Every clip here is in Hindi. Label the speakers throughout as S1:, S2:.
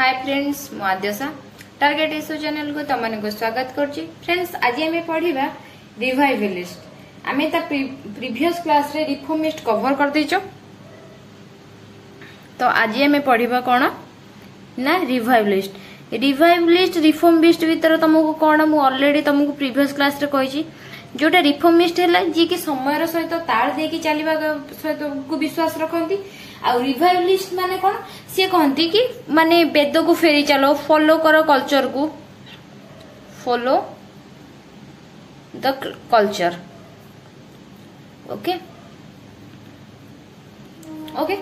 S1: हाय फ्रेंड्स मु आद्यशा टार्गेट एसओ चैनल को तमन को स्वागत करछि। फ्रेंड्स आज आमे पढिबा रिवाइवलिस्ट। आमे ता प्रीवियस क्लास रे रिफॉर्मिस्ट कवर कर देछो। तो आज आमे पढिबा कोन ना रिवाइवलिस्ट। रिवाइवलिस्ट रिफॉर्मिस्ट भीतर तुमको कोन मु ऑलरेडी तुमको प्रीवियस क्लास रे कहिछि। जोटा रिफॉर्मिस्ट है जी कि समय सहित ताल देकी चलवा सहित को विश्वास रखती। आ रिवाइवलिस्ट माने कौन सी कहती कि माने वेद को फेरी चलो, फॉलो करो कल्चर को, follow the culture. Okay okay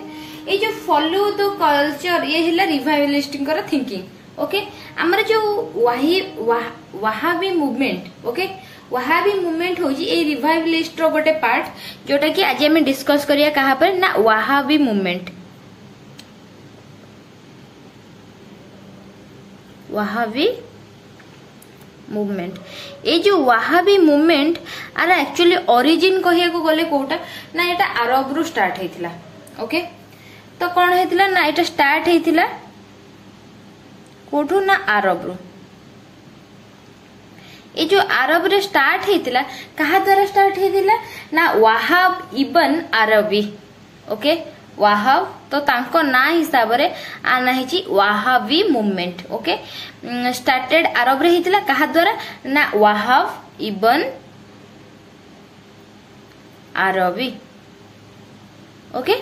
S1: ये जो फॉलो द कल्चर ये है रिवाइवलिस्ट थिंकिंग। ओके आमर जो Wahhabi movement, okay Wahabi movement होजी ए रिवाइवलिस्ट रो गोटे पार्ट जोटा कि आज हमें डिस्कस करिया कहा पर ना वहाबी मूवमेंट। वहाबी मूवमेंट ए जो Wahhabi movement are actually origin कहिया को गले कोटा ना एटा अरब रु स्टार्ट हेतिला। ओके तो कोन हेतिला ना एटा स्टार्ट हेतिला कोठू ना अरब रु। ये जो अरब रे स्टार्ट हेतिला कहा द्वारा स्टार्ट हेतिला ना वहाब इबन अरबी। ओके वहाब तो तांको ना हिसाब रे आना हिची वहाबी मूवमेंट। ओके स्टार्टेड अरब रे हेतिला कहा द्वारा ना वहाब इबन अरबी। ओके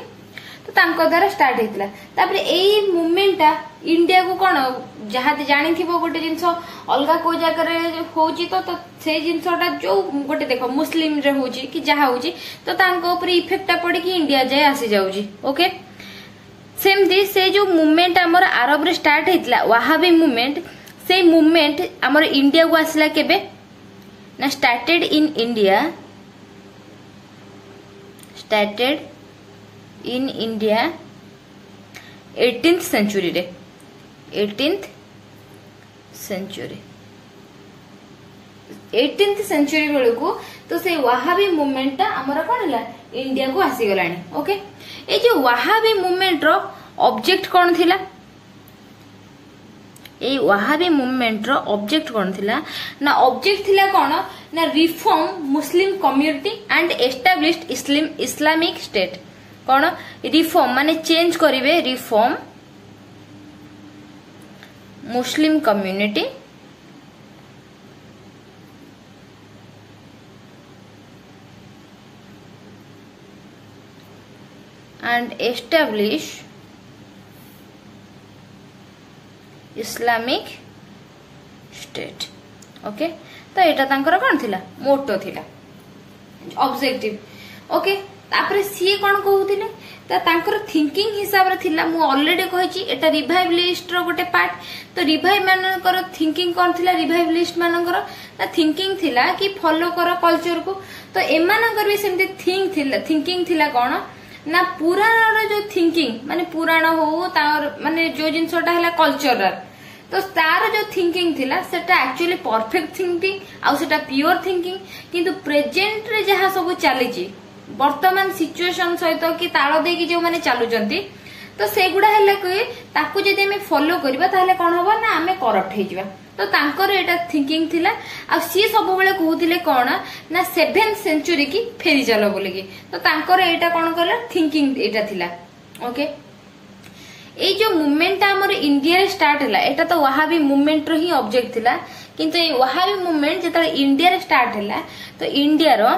S1: तो तांको द्वारा स्टार्ट हेतिला। तापरे एई मूवमेंटटा इंडिया को कोन जहा जानी थिबो गोटे जिंस अलगा को जगह रे होची तो से जिंसटा जो गोटे देखो मुस्लिम रे होची कि जहा होची तो तांको ऊपर इफेक्ट पड़ी कि इंडिया जाय आसी जाउची। ओके सेमती से जो मूवमेंट हमर अरब रे स्टार्ट हेतिला वहाबी मूवमेंट, से मूवमेंट हमर इंडिया को आसिला केबे ना started in India, started in India 18th century रे, 18th सेंचुरी 18th सेंचुरी बेलू को तो से वहाबी मूवमेंट टा हमर कोन हला इंडिया को आसी गलानी। ओके ए जो वहाबी मूवमेंट रो ऑब्जेक्ट कोन थिला, ए वहाबी मूवमेंट रो ऑब्जेक्ट कोन थिला ना ऑब्जेक्ट थिला कोन ना reform Muslim community and established Islamic state. Cone reform माने चेंज करिवे, reform Muslim community and establish Islamic state. Okay तो एटा तांकर कोन थिला मोटो थिला ऑब्जेक्टिव। ओके तापरे सी कोन कहउथिले त तांकर थिंकिंग हिसाब रे थिला मु ऑलरेडी कहिची एटा रिवाइवलिस्ट रो गोटे पार्ट। तो रिवाइव मानकर थिंकिंग कोन थिला, रिवाइवलिस्ट मानकर ना थिंकिंग थिला कि फॉलो करो कल्चर को। तो एमानकर भी सेमते थिंकिंग थिला कोन ना पुराण रो जो थिंकिंग माने पुराण हो तार माने जो जिंसटा हला कल्चरल तो तार जो थिंकिंग थिला सेटा एक्चुअली परफेक्ट थिंकिंग आ सेटा प्योर थिंकिंग। किंतु प्रेजेंट रे जहा सब चलीची वर्तमान सिचुएशन सहित कि ताल देकी जो माने चालुचंती तो सेगुडा हेले कि ताकू जदि हमें फॉलो करबा ताहले कोन होबा ना हमें करप्ट हे जिबा। तो तांकर एटा थिंकिंग थिला आ सी सब बेले कहउथिले कोन ना 7th सेंचुरी की फेरी चलो बोले कि। तो तांकर एटा कोन करला थिंकिंग एटा थिला। ओके ए जो मूवमेंट हमर इंडिया रे स्टार्ट हला एटा तो वहाबी मूवमेंट रो ही ऑब्जेक्ट थिला। किंतु ए वहाबी मूवमेंट जेता इंडिया रे स्टार्ट हला तो इंडिया रो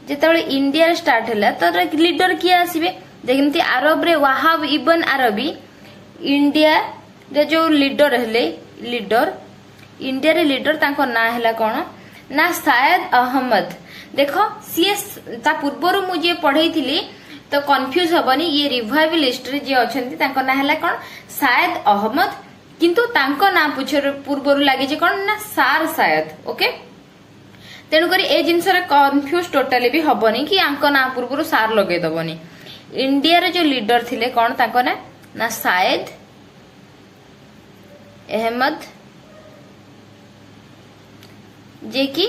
S1: जेतबे इंडिया स्टार्ट हला तो लीडर किए आसीबे देखमती अरब रे वहाब इबन अरबी। इंडिया रे जो लीडर हेले लीडर इंडिया रे लीडर तांको ना हला कोन ना शायद अहमद। देखो सी ता पूर्वरु मु जे पढै थिली तो कंफ्यूज हबनी ये रिवाइवलिस्ट रे जे अछंती तांको ना हला कोन शायद अहमद। किंतु तांको ना पूर्वरु लागे जे कोन ना सार शायद। ओके तेणुकरी ए जिनस कन्फ्यूज टोटाली भी हबनी कि आंको ना पूर्व सार लगे दबनी। इंडिया रे जो लीडर थिले कोन तांको ना शायद अहमद जे कि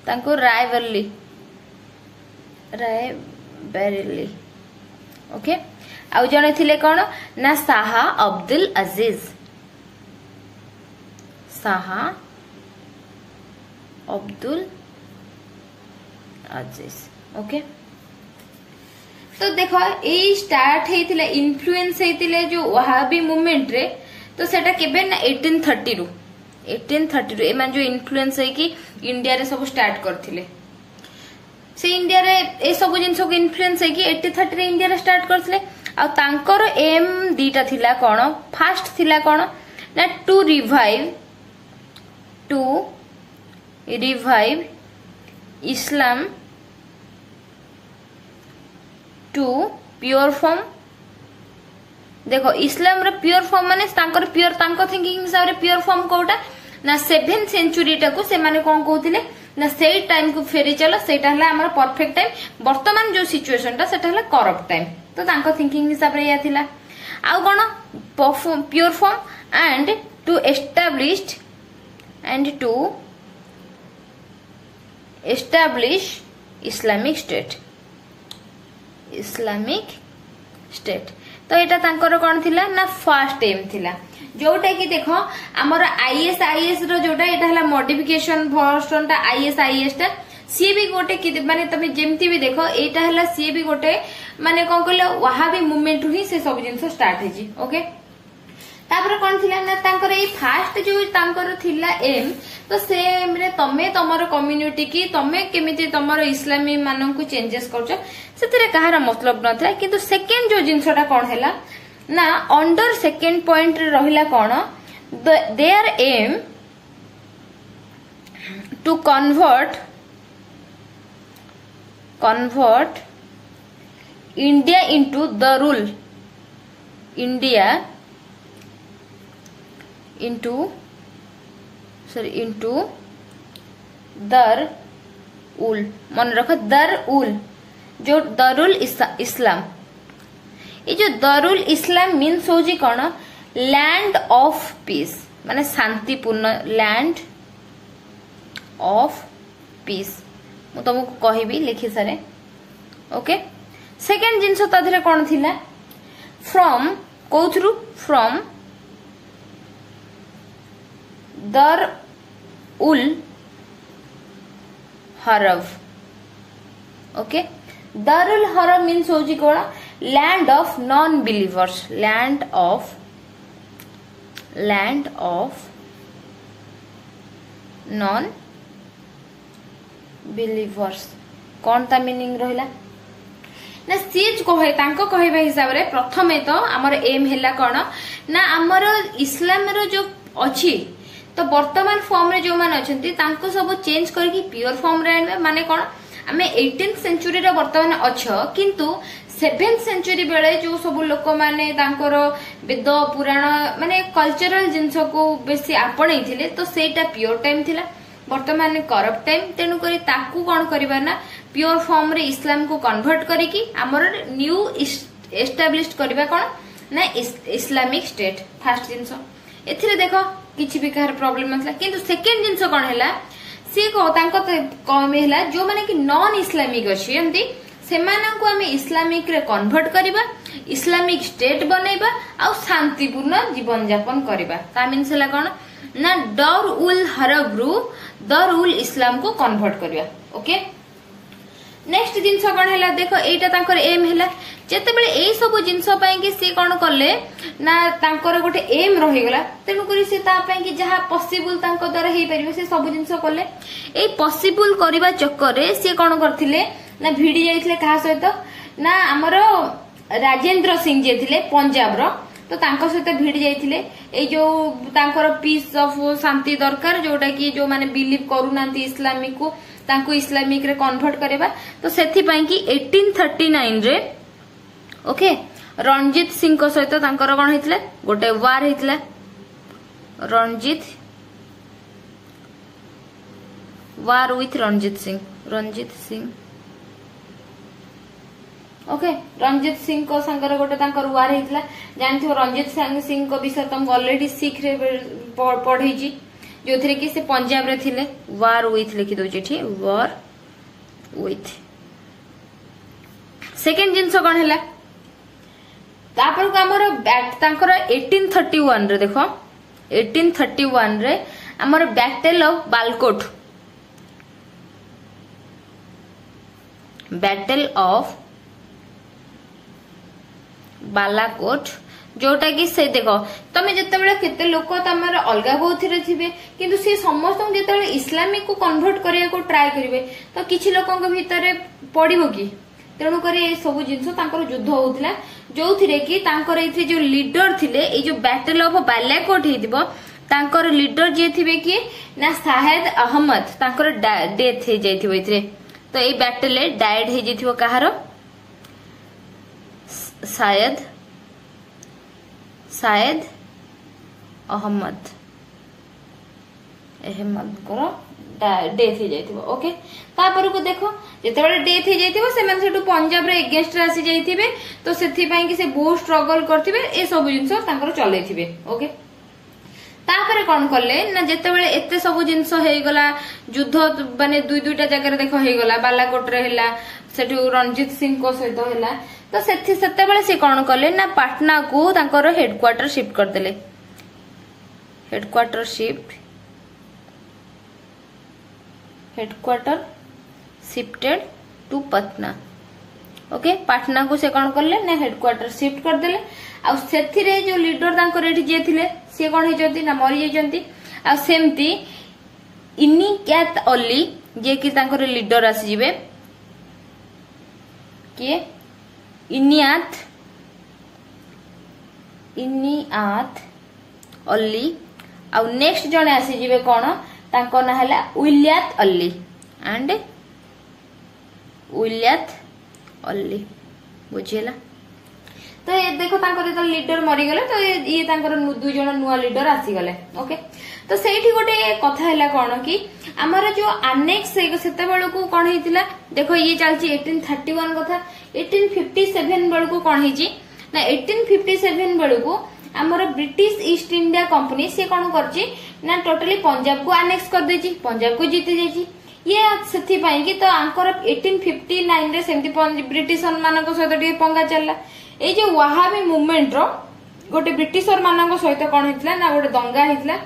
S1: तांको रायबरेली। ओके आउ जने थिले कौन ना शाह अब्दुल अजीज, शाह अब्दुल अजीज। ओके तो देखो ये स्टार्ट होइतिले इन्फ्लुएंस होइतिले जो वहाबी मूवमेंट रे, तो सेटा केबे ना 1830 रु 1830 रु एमान जो इन्फ्लुएंस है कि इंडिया रे सब स्टार्ट करथिले। से इंडिया रे ए सब जिंस को इन्फ्लुएंस है कि 1830 रे इंडिया रे स्टार्ट करथिले। आ तांकर एम दीटा थिला कोन, फास्ट थिला कोन ना to revive Islam to pure form. देखो इस्लाम रे प्योर फॉर्म माने तांकर प्योर तांको थिंकिंग हिसाब रे प्योर फॉर्म कोटा ना 7th सेंचुरी टाको से माने कोन कहउथिले ना सेई टाइम को फेरी चलो सेटा हला हमर परफेक्ट टाइम। वर्तमान जो सिचुएशन ता सेटा हला करप्ट टाइम, तो तांको थिंकिंग हिसाब रे या थिला। आ कोन pure form and to establish Islamic state. तो एटा तांकर कोन थिला ना फर्स्ट एम थिला, जोटा कि देखो हमर आईएस रो जोटा एटा हला मॉडिफिकेशन वर्जन ता आईएस ता सी भी गोटे माने तमे जेमती भी देखो एटा हला सी भी गोटे माने कोन कहले वहाबी मूवमेंट ही से सब जिंस स्टार्ट हेजी। ओके तापर कोन थिला ना तांकर ए फास्ट जो तांकर थिला एम, तो से एम रे तमे तमरो कम्युनिटी की तमे केमिति तमरो इस्लामी मानन को चेंजेस करछो सेतरे कहार मतलब नथला। किंतु सेकंड जो जिंसटा कोन हैला ना अंडर सेकंड पॉइंट रे रहिला कोन their aim to convert India into द रूल, इंडिया into दर उल, मन रखो दर उल जो दरुल इस्लाम। ये जो दरुल इस्लाम मीन्स होजी कौन लैंड ऑफ पीस, माने शांतिपूर्ण लैंड ऑफ पीस। मु तुमको कहबी लिखि सारे। ओके सेकेंड जिनस ताधरे कौन थिला फ्रॉम कोथ्रु फ्रॉम दर उल हरब। ओके दारुल हरब मीन्स होजी कोन land of non believers, land of non believers. कौन ता मीनिंग रहिला ना सीज कहे तांको कहबा हिसाब रे प्रथमे तो हमर एम हैला कोन ना हमर इस्लाम रो जो अछि तो वर्तमान फॉर्म रे जो माने अछंती तांको सब चेंज करके प्योर फॉर्म रे आनबे। माने कोन आमे 18th सेंचुरी रे वर्तमान अछ, किंतु 7th सेंचुरी बेले जो सब लोक माने तांकर वेद पुराण माने कल्चरल जिंस को बेसी आपणै थिले, तो सेटा प्योर टाइम थिला। वर्तमान करप्ट टाइम, तेनु करी ताकू कोन करबा ना प्योर फॉर्म रे इस्लाम को कन्वर्ट करिकि हमर न्यू एस्टैब्लिश करबा कोन ना इस्लामिक स्टेट। फर्स्ट जिंस एथिरे देखो किछि भी कार प्रॉब्लम नथला, किंतु सेकंड जिंस कोन हैला सी को तांको कम हैला जो माने कि नॉन इस्लामिक अछि एंती सेमानंको आमे इस्लामिक रे कन्वर्ट करिबा, इस्लामिक स्टेट बनैबा आ शांतिपूर्ण जीवन यापन करिबा। ता मीन्स हैला कोन ना दर उल हरब रु दर उल इस्लाम को कन्वर्ट करिबा। ओके नेक्स्ट जिंस कोन हैला देखो एटा तांकर एम हैला जेते बेले ए सब जिंस पई कि से कोन करले ना तांकर गोटे एम रहि गेला, तेनु करी से ता पई कि जहा पॉसिबल तांको द्वारा हेई परिबे से सब जिंस करले। ए पॉसिबल करिबा चक्कर रे से कोन करथिले ना भिडी जाइथिले कहा सहित ना हमरो राजेंद्र सिंह जे थिले पंजाब रो, तो तांको सहित भिडी जाइथिले। ए जो तांकर पीस ऑफ शांति दरकार जोटा कि जो माने बिलीव करूनांती इस्लामिक को तांको इस्लामिक रे कन्वर्ट करबा, तो सेथि पई कि 1839 रे ओके रणजीत सिंह को सहित तांकर कोन हेतले गोटे वार हेतले। Ranjit war with Ranjit Singh okay Ranjit Singh को संगर गोटे तांकर वार हेतला। जानथियो रणजीत सिंह को विषय तुम ऑलरेडी सीख रे पढ़ी छी, जो थरे कि से पंजाब रे थिले। वार विथ लिखि दो छी, वार विथ। सेकंड जिंस कोन हैला तापर को हमर तांकर 1831 रे देखो 1831 रे हमर battle of Balakot, battle of Balakot, जोटा कि से देखो तमे जते केते लोक तमर अलगा बहुथिरे थिबे किंतु से समस्त जते इस्लामिक को कन्वर्ट करिया को ट्राई करिवे तो किछि लोकन भितरे पड़िबो कि तेणु करे सब जिनस तांकर युद्ध होउथला जोथिरे कि तांकर एथि जो लीडर थिले ए जो बैटल ऑफ बालाकोट हेतिबो तांकर लीडर जे थिबे कि ना शाहिद अहमद तांकर डेथ हे जाइथिबो एथि तो ए बैटल ले डाइड हे जाइथिबो कहारो शायद अहमद को डेथ हो जाइथिबो। ओके तापर को देखो जेतेबेले डेथ हो जाइथिबो से माने सेटु पंजाब रे अगेंस्ट रे आसी जाइथिबे तो सेथि पई कि से बहुत स्ट्रगल करथिबे ए सब जिंस तांकर चलेथिबे। ओके तापर कोन करले ना जेतेबेले एते सब जिंस हे गला युद्ध माने दुईटा जगह रे देखो हे गला बालाकोट रे हैला सेटु रणजीत सिंह को सहित हैला तो सेतेबेले से कोन करले ना पाटना को तांकर हेडक्वार्टर शिफ्ट कर देले, headquarter shifted to Patna. Okay Patna को से कोन करले ना हेडक्वार्टर शिफ्ट कर देले आ सेथिरे जो लीडर तांकर एठी जे थिले से कोन हे जंती ना मरि जंती आ सेमती इनियात अली जे कि तांकर लीडर आसी जिवे के इनियात अली आ नेक्स्ट जने आसी जिवे कोन तांको ना हला विलियत अली एंड विलियत अली बुझिला। तो ये देखो तांकर तो लीडर मरी गले तो ये तांकर दु जण नुआ लीडर आसी गले। ओके तो सेठी गोटे कथा हैला कोन कि हमर जो अनेक्स सेते बेलू को कोन हेतिला देखो ये चलची 1831 कथा 1857 बेलू को कोन हेची ना 1857 बेलू को हमर ब्रिटिश ईस्ट इंडिया कंपनी से कोन करची ना टोटली पंजाब को अनेक्स कर देची, पंजाब को जीति जायची ये सेथि पई कि तो आंकर 1859 रे सेमति ब्रिटिशर मानक सहित टिके पंगा चलला ए जो वहाबी मूवमेंट रो गोटे ब्रिटिशर मानक सहित कोन हेतला ना गोटे दंगा हेतला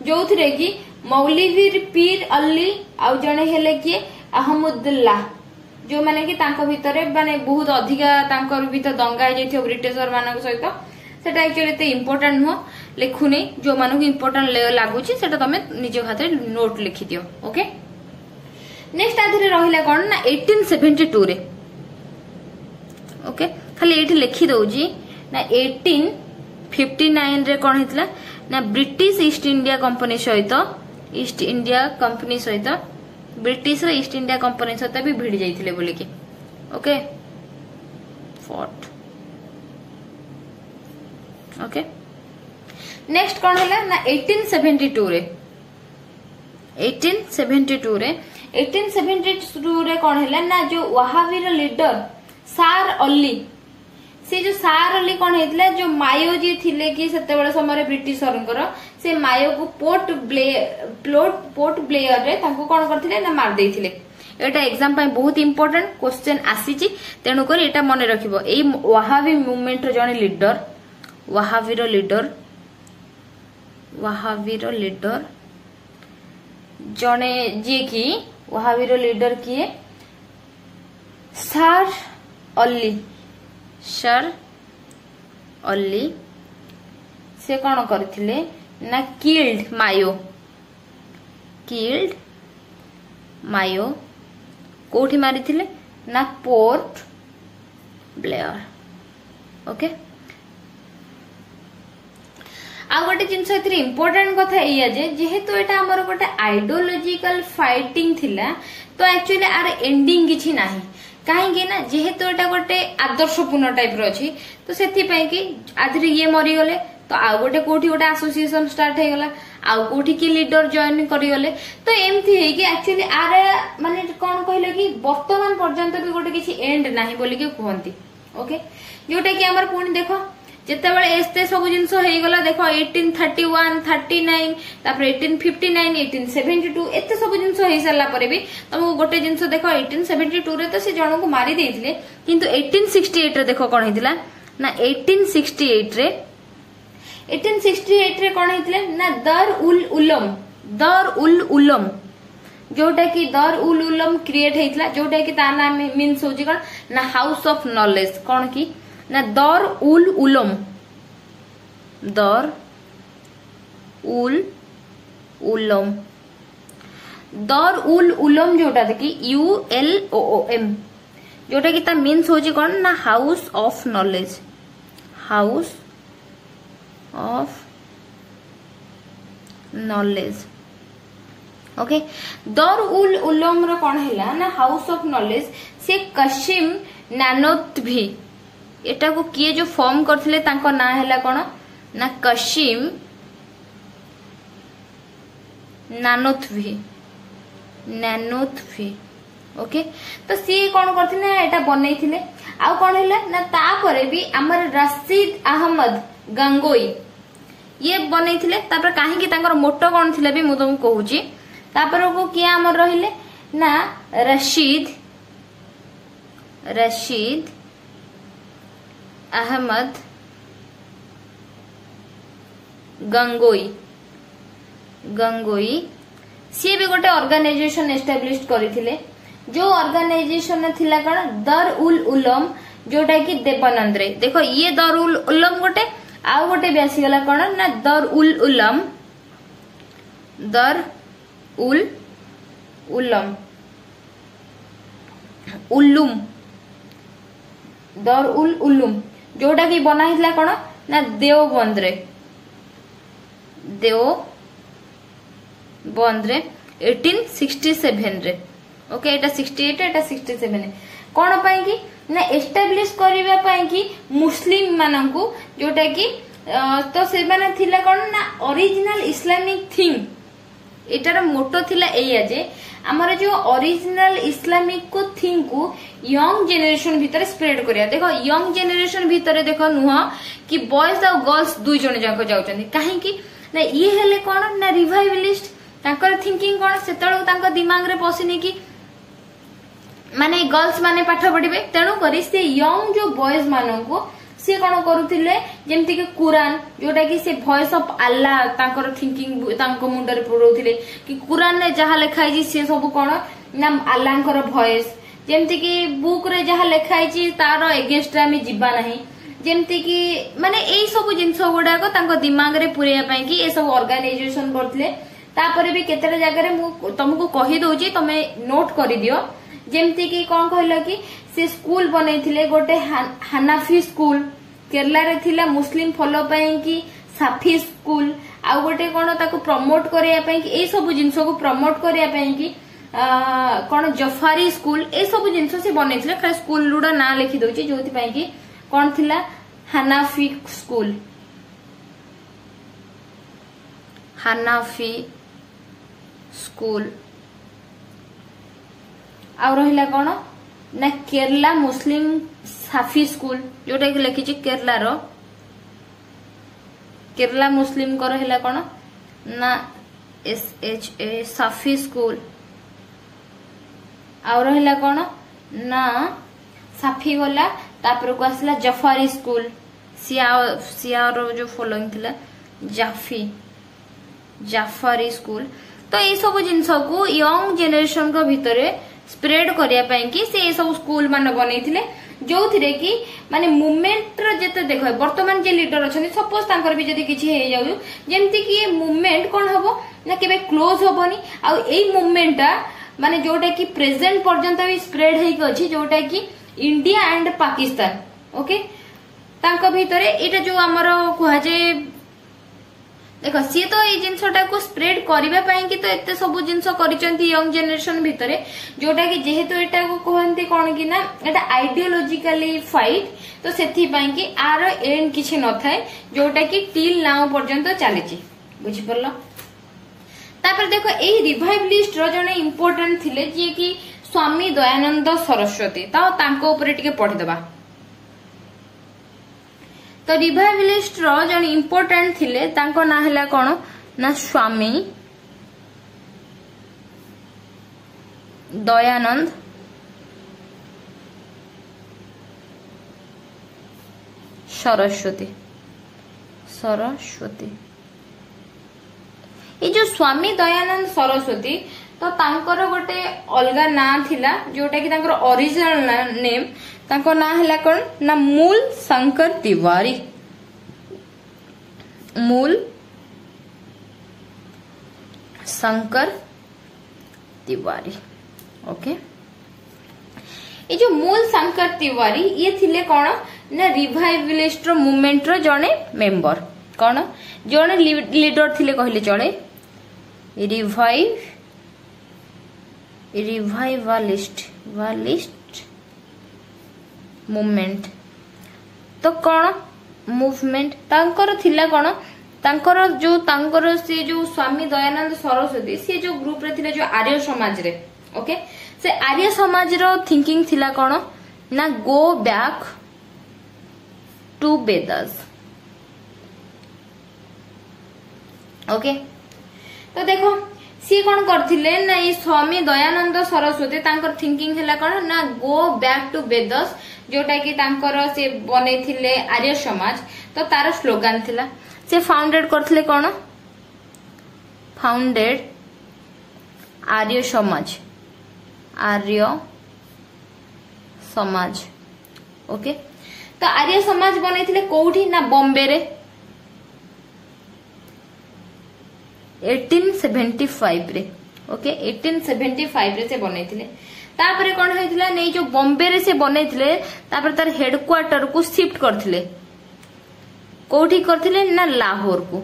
S1: जोथिरे कि मौलवी पीर अली आ जने हेले कि अहमदुल्लाह जो माने कि तांको भितरे माने बहुत अधिका तांकर भितर दंगा हे जैथियो ब्रिटिशर मानक सहित सेटा एक्चुअली एते इंपोर्टेंट नो लिखुनी जो मानक इंपोर्टेंट लागुची सेटा तमे निज खाते नोट लिखि दियो। ओके नेक्स्ट आधरे रहिला कोन ना 1872 रे। ओके खाली एठी लिखि दउजी ना 1859 रे कोन हितला ना ब्रिटिश ईस्ट इंडिया कंपनी सहित ब्रिटिश ईस्ट इंडिया कंपनी सहित भी भिड़ जाइथिले बोली कि। Okay fort. ओके नेक्स्ट कोन होला ना 1872 रे कोन होला ना जो वहाबी रो लीडर सार अली से जो सार अली कोन हेतला जो मायो जी थिले कि सेते बेले समय ब्रिटिशरंकर से मायो को पोर्ट ब्लेयर रे तांको कोन करथिले ना मार देथिले। एटा एग्जाम पय बहुत इंपोर्टेंट क्वेश्चन आसीची तेनु कर एटा मने रखिबो ए वहाबी मूवमेंट रो जने लीडर वहाबी रो लीडर जने जे कि वहाबी रो लीडर किए सर अली से कौन करथिले ना किल्ड मायो कोठी मारिथिले ना पोर्ट ब्लेयर। ओके आ गोटे जिनस एथि इंपोर्टेंट कथा एया जे जेहेतु एटा हमर गोटे आइडियोलॉजिकल फाइटिंग थिला तो एक्चुअली आर एंडिंग किछि नाही कहीं ना जेहेतु एटा गोटे आदर्शपूर्ण टाइप रो अछि तो सेथि पई कि आधरे ये मरी गले तो आ गोटे कोठी गोटे एसोसिएशन स्टार्ट हे गला आ कोठी की लीडर जॉइन करि गले तो एमथि हे कि एक्चुअली आर माने कोन कहले कि वर्तमान पर्यंत भी गोटे किछि एंड नाही बोली के कहंती। ओके जोटा कि हमर पुणी देखो जेतेबेले एस्ते सब जिंस हे गला देखो 1831 39 तापर 1859 1872 एते सब जिंस हे सरला परे भी तुमको गोटे जिंस देखो 1872 रे तो से जण को मारी देथिले किंतु 1868 रे देखो कोन हेतिला ना 1868 रे 1868 रे कौन होते ना दर उल उलम जोटा कि दर उल उलम क्रिएट होता जोटा कि तार नाम मीन्स होची कौन ना हाउस ऑफ नॉलेज कौन की ना दर उल उलम दर उल उलम जोटा था कि ULOOM जोटा कि ता मीन्स होची कौन ना house of knowledge house of knowledge okay दर उल उलम रो कौन हैला ना हाउस ऑफ नॉलेज से कशिम नानोत्वी एटा को किए जो फॉर्म करथिले तांको ना हैला कौन ना कशिम नानोत्वी ओके तो सी कौन करथिले एटा बनैथिले आ कौन हैला ना तापरे भी हमर रशीद अहमद गंगोई ये बनैथिले तापर काहे कि तांकर मोटो कौन थिले भी मु तुमको कहूची तापर को किया हमर रहिले ना रशीद अहमद गंगोई सी भी गोटे ऑर्गेनाइजेशन एस्टाब्लिश करथिले जो ऑर्गेनाइजेशन थिला कण दर उल उलम जोटा कि देवानंद रे देखो ये दर उल उलम गोटे आउ गोटे भी आसीगला कण ना दर उल उलम दर उल उलम उल्लुम दर उल उल्लुम जोटा कि बना हितला कण ना देवबंद रे 1867 रे ओके एटा 68 एटा 67 कौन पाई कि ना एस्टाब्लिश करबा पाई कि मुस्लिम माननकु जोटा कि तो से माने थिला कौन ना ओरिजिनल इस्लामिक थिंग एटार मोटो थिला एया जे हमर जो ओरिजिनल इस्लामिक को थिंग को यंग जनरेशन भीतर स्प्रेड करिया देखो यंग जनरेशन भीतर देखो नुह कि बॉयज और गर्ल्स दुई जण जाको जाउचंदी काहे कि ना ये हेले कोन ना रिवाइवलिस्ट तांकर थिंकिंग कोन सेतळ तांकर दिमाग रे पसिनी कि माने गर्ल्स माने पाठ पढिबे तेनु करी से यंग जो बॉयज माननको से कौन करुले जमती कि कुरान जोटा कि से वॉइस ऑफ अल्लाह तांकर थिंकिंग तांको मुंडरे पुरौथिले कि कुरान रे जहा लिखाई से सब कौन ना अल्लाहंकर वॉइस जमती कि बुक रे जहा लिखाई तार एगेंस्ट आमे जिबा नाही जमती कि माने एई सब जिंस गुडा को तांको दिमाग रे पुरेया पई कि ए सब ऑर्गेनाइजेशन करथिले तापरे भी केतेटा जगह रे मु तुमको कहि दोजी तमे नोट करि दियो जेमती कि कौन कहला कि से स्कूल बनैथिले गोटे हानाफी स्कूल केरला रे थिला मुस्लिम फॉलो पई कि साफी स्कूल आ गोटे कोन ताको प्रमोट करिया पई कि ए सब जिंस को प्रमोट करिया पई कि कोन जफारी स्कूल ए सब जिंस से बनैथिले खाली स्कूल लुडा ना लिखि दोची जोति पई कि कोन थिला हानाफी स्कूल आ रहिला कोन ना केरला मुस्लिम साफी स्कूल जोटा कि लिखी केरला मुस्लिम को रहिला कोन ना SHA साफी स्कूल आ रहिला कोन ना साफी गला तापर को आसला जफारी स्कूल सिया रो जो फॉलोइंग थिला जाफारी स्कूल तो ये सब जिंस को यंग जनरेशन को भितरे स्प्रेड करिया पई कि से सब स्कूल मान बनैथिले जो थिरे कि माने मूवमेंट रो जते देखो वर्तमान जे लीडर अछन सपोज तांकर भी जदी किछि हे जाउ जेमति कि ये मूवमेंट कोन हबो ना केबे क्लोज होबनी आ एई मूवमेंटटा माने जोटा कि प्रेजेंट पर्यंत भी स्प्रेड हेक अछि जोटा कि इंडिया एंड पाकिस्तान ओके तांको भितरे एटा जो हमरो कुहा जे देखो सी तो ये जिनसटा को स्प्रेड करबा पई कि तो एते सब जिंस करिसंती यंग जनरेशन भितरे जोटा कि जेहेतु एटा को कहंती कोन कि ना एटा आइडियोलॉजिकली फाइट तो सेथि पई कि आर एंड किछि न थाए जोटा कि टिल नाउ पर्यंत चलीची बुझि परलो तापर देखो एई रिवाइवलिस्ट रो जने इंपोर्टेंट थिले जे कि स्वामी दयानंद सरस्वती तांको ऊपर टिके पढि दबा तो रिवाइवलिस्ट रो जने इंपोर्टेंट थिले तांको ना हला कोन ना स्वामी दयानंद सरस्वती सरस्वती ये जो स्वामी दयानंद सरस्वती तो तांकर गोटे अलगा ना थिला जोटा कि तांकर ओरिजिनल नेम तांको ना हला कोन ना मूल शंकर तिवारी मूल शंकर तिवारी ओके ये जो मूल शंकर तिवारी ये थिले कौन ना रिवाइवलिस्ट मूवमेंट रो जने मेंबर कौन जने लीडर थिले कहले चले रिवाइवलिस्ट मूवमेंट तो कौन मूवमेंट तांकर थिला कौन तांकर से जो स्वामी दयानंद सरस्वती से जो ग्रुप रे थिले जो आर्य समाज रे ओके से आर्य समाज रो थिंकिंग थिला कौन ना go back to Vedas okay तो देखो सी कौन करथिले ना ये स्वामी दयानंद सरस्वती तांकर थिंकिंग थिला कौन ना गो बैक टू वेदास जोटा कि तांकर से बनेथिले आर्य समाज तो तार स्लोगान थिला से फाउंडेड करथिले कौन फाउंडेड आर्य समाज ओके तो आर्य समाज बनेथिले कोठी ना बॉम्बे रे 1875 रे ओके 1875 रे से बनेथिले तापरे कोन हेतिला नै जो बॉम्बे रे से बनेथिले तापरे तार हेडक्वार्टर को शिफ्ट करथिले कोठी करथिले ना लाहौर को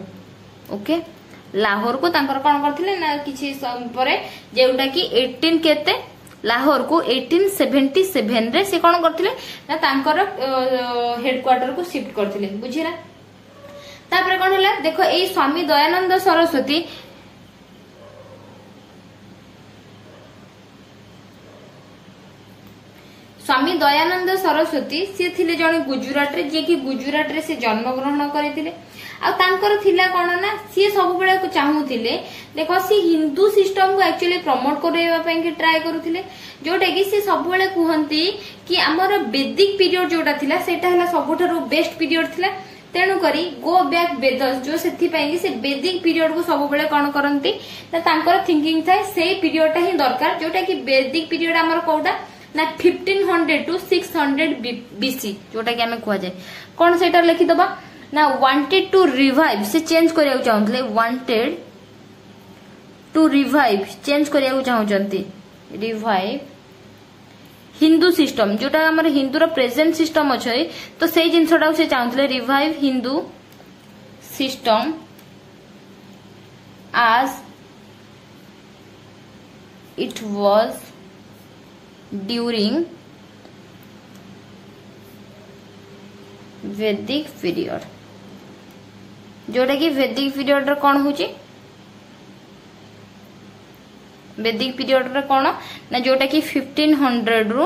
S1: ओके लाहौर को तांकर कोन करथिले ना किछि परे जेउटा कि 18 केते लाहौर को 1877 रे से कोन करथिले ना तांकर हेडक्वार्टर को शिफ्ट करथिले बुझिरा तापरे कोन हला देखो एई स्वामी दयानंद सरस्वती स्वामी दयानंद सरस्वती से थिले जने गुजरात रे जे कि गुजरात रे से जन्म ग्रहण करथिले आ तांकर थिला कोन ना से सब बेले को चाहूतिले देखो से हिंदू सिस्टम को एक्चुअली प्रमोट करैबा पई कि ट्राई करूथिले जोटा कि से सब बेले कहंती कि हमर वैदिक पीरियड जोटा थिला सेटा हला सबठारो बेस्ट पीरियड थिला तेणु करी गो बैक वेदस जो सेथि पई कि से वैदिक पीरियड को सब बेले कोन करंती ना तांकर थिंकिंग थाए से पीरियडटा ही दरकार जोटा कि वैदिक पीरियड हमर कोडा ना 1500 टू 600 बीसी जोटा कि हमें कह जाए कौन सेटा लिखि दबा ना वांटेड टू रिवाइव से चेंज करिया चाहूतले वांटेड टू रिवाइव चेंज करिया चाहूचंती रिवाइव हिंदू सिस्टम जोटा हमर हिंदू रो प्रेजेंट सिस्टम अछि तो सेही जिंसटा से चाहूतले revive Hindu system as it was during Vedic period जोटा कि वैदिक पीरियड रे कोन होची वैदिक पीरियड रे कोन ना जोटा कि 1500 रु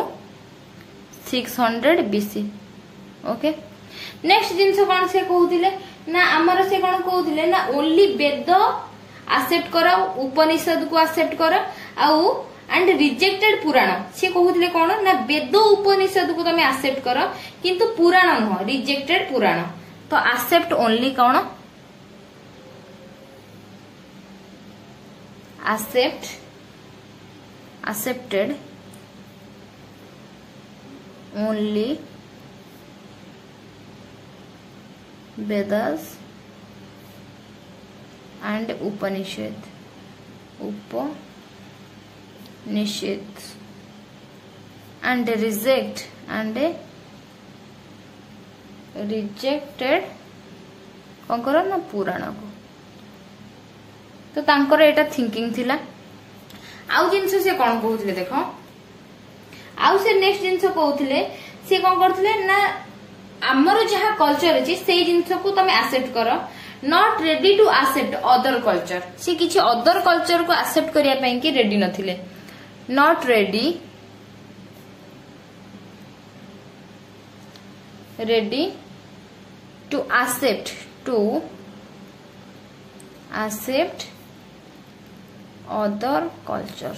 S1: 600 बीसी ओके नेक्स्ट जिंस कोन से कहउतिले ना हमर से कोन कहउतिले ना ओनली वेद एक्सेप्ट करो उपनिषद को एक्सेप्ट करो आउ एंड रिजेक्टेड पुराण से कहउतिले कोन ना वेद उपनिषद को तमे एक्सेप्ट करो किंतु पुराण न रिजेक्टेड पुराण तो accept only cone accepted only Vedas and Upanishads and rejected कौन करो ना पुराण को तो तांकर एटा थिंकिंग थिला आउ जिंस से कौन कहउतले देखो आउ से नेक्स्ट जिंस कहउतले से कौन करथले ना हमर जहा कल्चर अछि सेही जिंस को तमे एक्सेप्ट करो not ready to accept other culture से किछि अदर कल्चर को एक्सेप्ट करिया पई कि रेडी नथिले not ready to accept other culture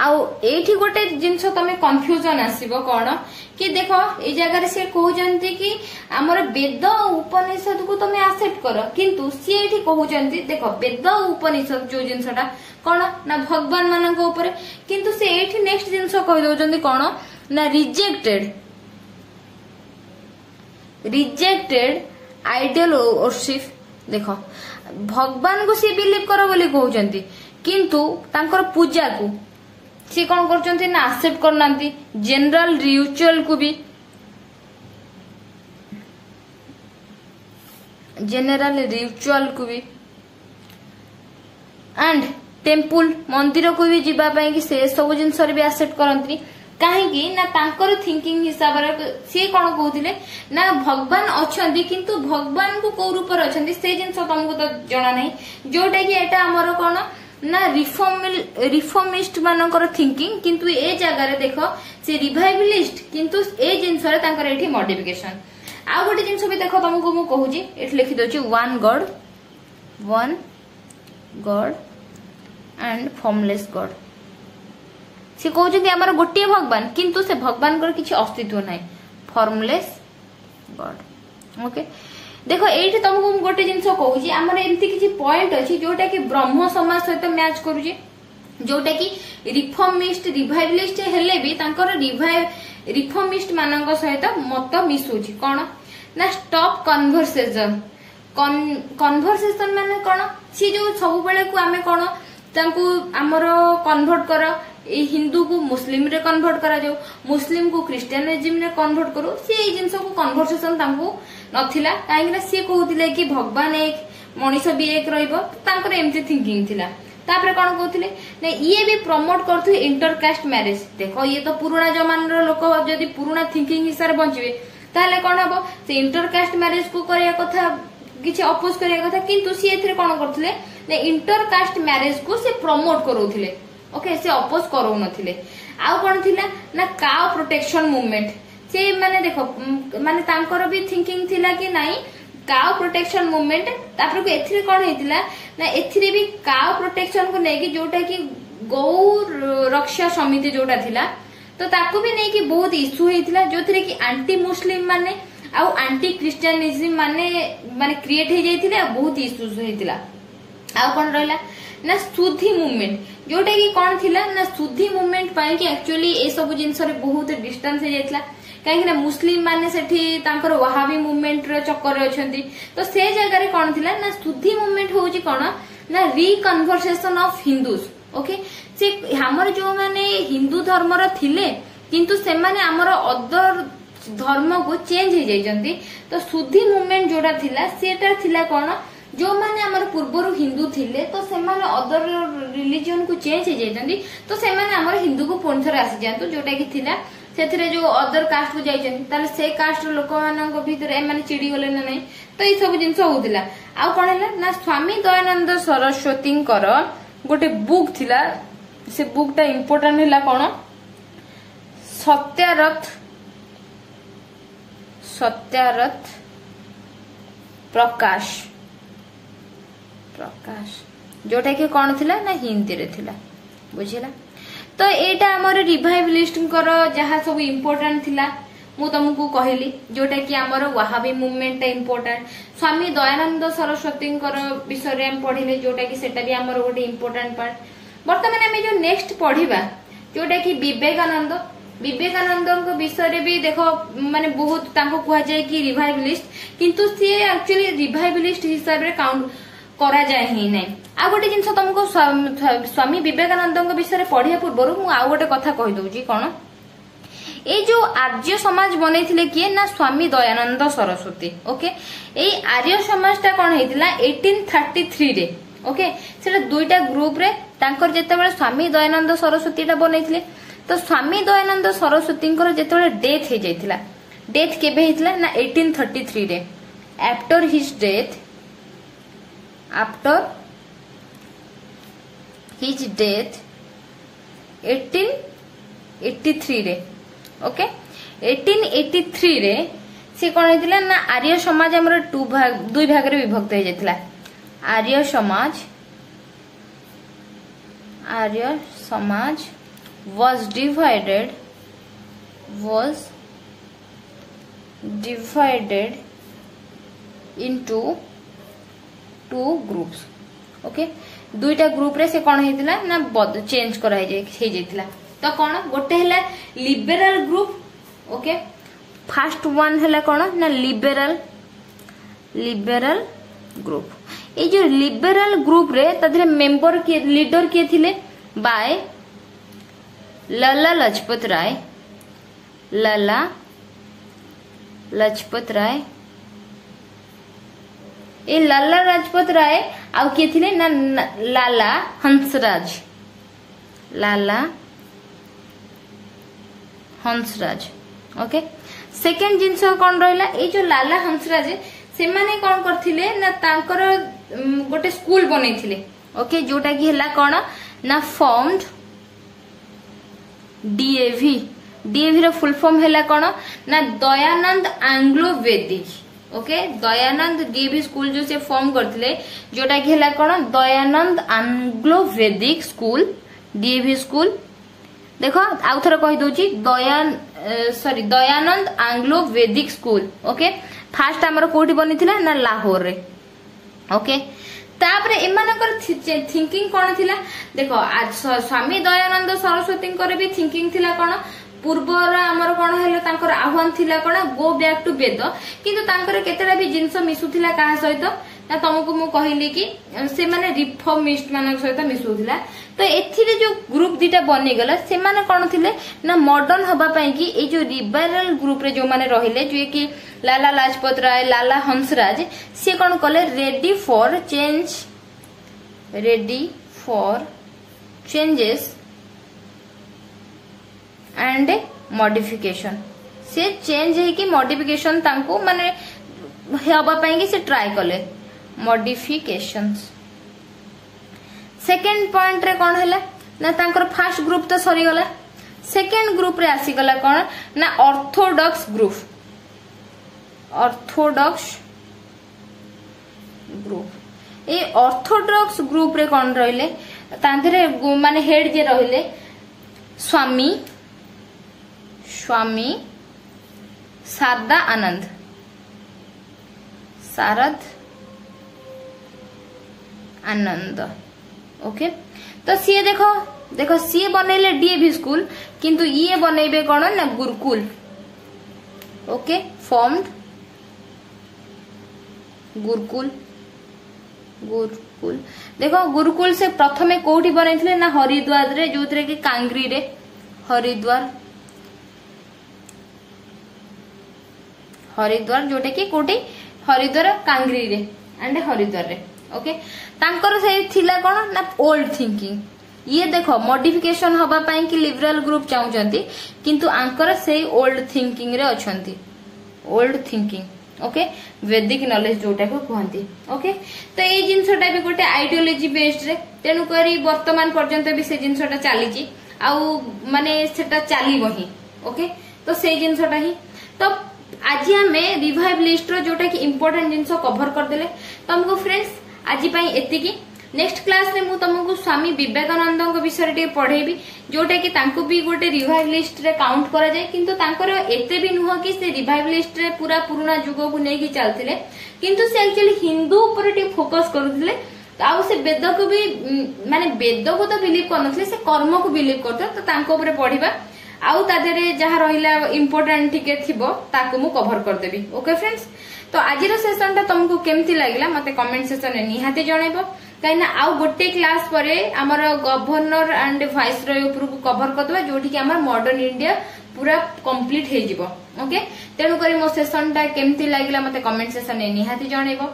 S1: आउ एठी गोटे जिनस तमे कंफ्यूजन आसीबो कोन कि देखो ए जगह से कहउचंती कि हमर वेद उपनिषद को तमे एक्सेप्ट करो किंतु सी एठी कहउचंती देखो वेद उपनिषद जो जिनसटा कोन ना भगवान मानक ऊपर किंतु से एठी नेक्स्ट जिनस कहि दोचंती कोन ना रिजेक्टेड आइडियल वर्शिप देखो भगवान को सी बिलीव करो बोली कहउचंती किंतु तांकर पूजा को सी कौन करचंती ना एक्सेप्ट करनांती जनरल रिचुअल को भी एंड टेम्पल मंदिर को भी जीवा पई कि से सब जिंस भी एक्सेप्ट करंती कहीं ना तांकर थिंकिंग हिसाब रे सी कौन कहउथिले ना भगवान अछंती किंतु भगवान को को रूप रे अछंती से जिंस तुमको तो जणा नहीं जोटा कि एटा हमर कोन ना रिफॉर्मिस्ट मानकर थिंकिंग किंतु ए जगह देखो से रिवाइवलिस्ट किंतु ए जिनस रे तांकर एठी मॉडिफिकेशन आ गोटे जिनस भी देखो तुमको मु कहूची एठी लिखि दोची one god and formless god से कहउची कि हमर गोटे भगवान किंतु से भगवान कर किछि अस्तित्व नाही फॉर्मलेस गॉड ओके देखो एठी तुमको गोटे जिनस कहूची हमर एमती किछि पॉइंट अछि जोटा कि ब्रह्म समाज सहित मैच करूची जोटा कि रिफॉर्मिस्ट रिवाइवलिस्ट हेले भी तांकर रिफॉर्मिस्ट मानक सहित मत मिसुची कोन ना स्टॉप कन्वर्सेशन माने कोन सी जो सब बेले को आमे कोन तांकू हमर कन्वर्ट कर हिंदू को मुस्लिम रे कन्वर्ट करा जाऊ मुस्लिम को क्रिश्चियनिज्म रे कन्वर्ट करू से जिनस को कन्वर्सेशन तांकू नथिला काहे ना से कहउतिले कि भगवान एक मनीष भी एक रहइबो तांकर एमती थिंकिंग थिला तापर कोन कहउतिले ने ये भी प्रमोट करथु इंटरकास्ट मैरिज देखो ये तो पुराना जमाना रो लोक जदी पुराना थिंकिंग हिसाब बंचिबे ताले कोन हबो से इंटरकास्ट मैरिज को करिया कथा किछि अपोज करिया कथा किंतु सी एथरे कोन करथले ने इंटरकास्ट मैरिज को से प्रमोट करउथिले ओके से अपोज करउ नथिले आ कोन थिला ना काउ प्रोटेक्शन मूवमेंट से माने देखो माने तांकर भी थिंकिंग थिला कि नाही काउ प्रोटेक्शन मूवमेंट तापर को एथरे कोन हेतिला ना एथरे भी काउ प्रोटेक्शन को नेकी जोटा कि गौ रक्षा समिति जोटा थिला तो ताको भी नेकी बहुत इशू हेतिला जोथरे कि एंटी मुस्लिम माने आ एंटी क्रिश्चियनिज्म माने क्रिएट हे जायतिला बहुत इश्यूज हेतिला आ कोन रहला ना सुधी मूवमेंट जोटा कि कोन थिला ना सुधी मूवमेंट पाई कि एक्चुअली ए सब जिंस रे बहुत डिस्टेंस हे जायतिला काहे ना मुस्लिम माने सेठी तांकर वहाबी मूवमेंट रे चक्कर अछंती तो से जगह रे कोन थिला ना सुधी मूवमेंट होउची कोन ना रिकन्वर्सेशन ऑफ हिंदूस ओके से हमर जो माने हिंदू धर्म रो थिले किंतु से माने हमर अदर धर्म को चेंज हो जाइजंती तो सुधी मूवमेंट जोड़ा थिला सेटा थिला कोन जो माने हमर पूर्वरु हिंदू थिले तो से माने अदर रिलीजन को चेंज हो जाइजंती तो से माने हमर हिंदू को पुनथर आसी जानतो जोटा कि थिला सेथरे जो अदर कास्ट को जाइजंती ताले से कास्ट रो लोक मानन को भीतर ए माने चिड़ी गले ना नहीं तो ई सब जिंस होउतिला आ कोन हैला ना स्वामी दयानंद सरस्वती कर गोटे बुक थिला से बुकटा इंपोर्टेंट हैला कोन सत्यारथ प्रकाश जोटा कि कौन थिला ना हिंदी रे थिला बुझिला तो एटा हमर रिवाइवलिस्ट कर जहा सब इंपोर्टेंट थिला मु तुमको कहली जोटा कि हमर वहाबी मूवमेंट इंपोर्टेंट स्वामी दयानंद सरस्वती कर विषय रे हम पढिले जोटा कि सेटा भी हमर गोटे इंपोर्टेंट पार्ट वर्तमान हम जो नेक्स्ट पढिबा जोटा कि विवेकानंद विषय भी देखो माने बहुत तांको कुआ जाय कि रिवाइवलिस्ट किंतु सी एक्चुअली रिवाइवलिस्ट हिसाब रे काउंट करा जाय ही नै आ गोटे जिंस तुमको स्वामी विवेकानंद विषय पढ़िया पूर्व मु आ गोटे कथा कहि दउची कोन ए जो आर्य समाज बनैथिले किए ना स्वामी दयानंद सरस्वती ओके ए आर्य समाजटा कोन हेतिला 1833 रे ओके सेटा दुईटा ग्रुप रे तांकर जेतेबेले स्वामी दयानंद सरस्वतीटा बनैथिले तो स्वामी दयानंद सरस्वती जेतेबेले डेथ हे जाइथिला डेथ केबे हेतिला ना 1833 रे आफ्टर हिज डेथ 1883 रे ओके 1883 रे से कोन हेतिला ना आर्य समाज हमर दुई भाग रे विभक्त हे जाइथिला Arya Samaj was divided into two groups. Okay दुईटा ग्रुप रे से कौन हेतिला ना चेंज करा जाइथिला तो कौन गोटे हैला liberal group. Okay first one हैला कौन ना लिबरल ग्रुप. ये जो लिबरल ग्रुप रे तदरे मेंबर के लीडर किए थिले बाय लाला लाजपत राय. ए लाला लाजपत राय आउ किए थिले ना लाला हंसराज. ओके सेकेंड जिनस कौन रहिला ए जो लाला हंसराज से माने कौन करथिले ना तांकर गोटे स्कूल बनैथिले. ओके जोटा कि हला कौन ना फॉर्म्ड डीएवी रो फुल फॉर्म हला कौन ना दयानंद एंग्लो वैदिक. ओके दयानंद डीएवी स्कूल जो से फॉर्म करथिले जोटा कि हला कौन दयानंद एंग्लो वैदिक स्कूल डीएवी स्कूल. देखो आउ थर कहि दोची दयानंद एंग्लो वैदिक स्कूल. ओके फास्ट हमर कोठी बनिथिला ना लाहौर रे. ओके तापरे एमानकर थिंकिंग कोन थिला देखो आज स्वामी दयानंद सरस्वती कर भी थिंकिंग थिला कोन पूर्वर हमर कोन हेले तांकर आह्वान थिला कोन गो बैक टू वेद किंतु तांकर केतेडा भी जिंस मिसुथिला का सहित ना तुमको मु कहली कि से माने रिफॉर्मिस्ट मान सहित मिसुथिला. तो एथिरे जो ग्रुप दीटा बनी गला से माने कोन थिले ना मॉडर्न हबा पई कि ए जो लिबरल ग्रुप रे जो माने रहिले जो कि लाला लाजपत राय लाला हंसराज से कौन कले ready for changes and modification. से चेंज है कि मॉडिफिकेशन तांको माने हबा पई कि से ट्राई कले मॉडिफिकेशंस. सेकेंड पॉइंट रे कौन हैला ना तांकर फर्स्ट ग्रुप तो सरी गला. सेकेंड ग्रुप रे आसी गला कौन ना Orthodox group A Orthodox group रे कौन रहिले तांधरे माने हेड जे रहिले स्वामी शारद आनंद. ओके तो सी देखो सी बनैले डीएवी स्कूल किंतु ये बनैबे कौन ना गुरुकुल. ओके फॉर्म्ड गुरुकुल देखो गुरुकुल से प्रथमे कोठी बनैथिले ना हरिद्वार रे जोतरे कि कांगरी रे हरिद्वार जोटे कि कोठी हरिद्वार कांगरी रे एंड हरिद्वार रे. ओके तांकर से थिला कोन ना ओल्ड थिंकिंग. ये देखो मॉडिफिकेशन हबा पई कि लिबरल ग्रुप चाहउचंती किंतु आंकर से ओल्ड थिंकिंग रे अछंती. ओल्ड थिंकिंग ओके वैदिक नॉलेज जोटा को कहती. ओके तो ये जिनसटा भी गोटे आइडियोलॉजी बेस्ड रे तेणु करी वर्तमान पर्यंत भी से जिनसटा चलीची आउ माने सेटा चलीबो ही. ओके तो से जिनसटा ही तो आज हमें रिवाइवलिस्ट रो जोटा कि इंपोर्टेंट जिनस कवर कर देले. तुमको फ्रेंड्स आज पई एतिकी. नेक्स्ट क्लास रे मु तुमको स्वामी विवेकानंद विषय टे पढ़ेबी जोटा कि तांको भी गोटे रिवाइवलिस्ट रे काउंट करा जाए किंतु तांकर एते भी नुह कि से रिवाइवलिस्ट रे पूरा पुराना जुग को नेकी चलथिले किंतु से एक्चुअली हिंदू ऊपर टे फोकस करूथिले. आउ से वेद को भी माने वेद को तो बिलीव करनथले से कर्म को बिलीव करथले. तो तांको ऊपर पढ़िबा आउ तादेरे जहा रहिला इंपोर्टेंट टिके थिबो ताको मु कवर कर देबी. ओके फ्रेंड्स तो आजिर सेशन ता तुमको केमती लागला मते कमेंट सेक्शन रे निहाती जणाइबो कहीं आउ गोटे क्लास पर आमर गवर्नर एंड वाइसरॉय ऊपर को कवर करदबा जोठी कि आमर मॉडर्न इंडिया पूरा कंप्लीट हे जिवो. ओके तेणु करी मो सेशन ता केमती लागला मते कमेंट सेक्शन रे निहाती जणाइबो.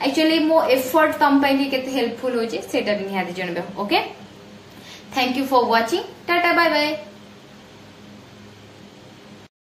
S1: एक्चुअली मो एफर्ट तम पई कि केते हेल्पफुल होची सेटा भी निहाती जणाइबो. Okay thank you for watching. Tata bye bye.